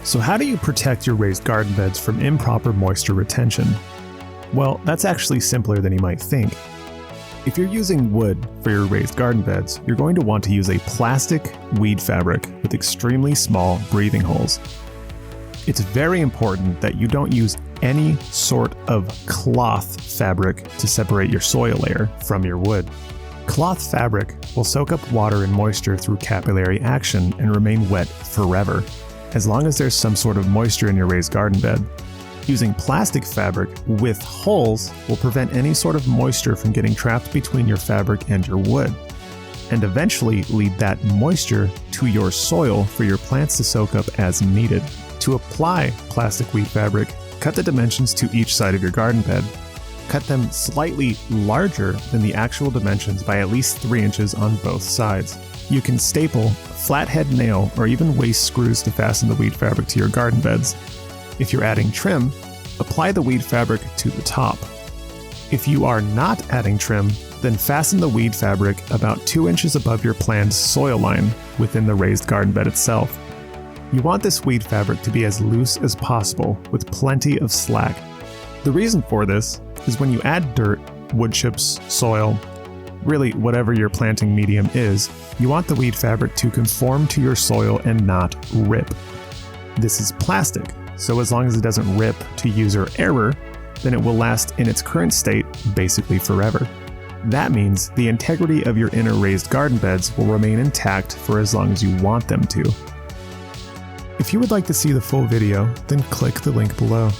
So how do you protect your raised garden beds from improper moisture retention? Well, that's actually simpler than you might think. If you're using wood for your raised garden beds, you're going to want to use a plastic weed fabric with extremely small breathing holes. It's very important that you don't use any sort of cloth fabric to separate your soil layer from your wood. Cloth fabric will soak up water and moisture through capillary action and remain wet forever, as long as there's some sort of moisture in your raised garden bed. Using plastic fabric with holes will prevent any sort of moisture from getting trapped between your fabric and your wood, and eventually lead that moisture to your soil for your plants to soak up as needed. To apply plastic weed fabric, cut the dimensions to each side of your garden bed. Cut them slightly larger than the actual dimensions by at least 3 inches on both sides. You can staple, flathead nail, or even waste screws to fasten the weed fabric to your garden beds. If you're adding trim, apply the weed fabric to the top. If you are not adding trim, then fasten the weed fabric about 2 inches above your plant's soil line within the raised garden bed itself. You want this weed fabric to be as loose as possible with plenty of slack. The reason for this is when you add dirt, wood chips, soil, really whatever your planting medium is, you want the weed fabric to conform to your soil and not rip. This is plastic, so as long as it doesn't rip to user error, then it will last in its current state basically forever. That means the integrity of your inner raised garden beds will remain intact for as long as you want them to. If you would like to see the full video, then click the link below.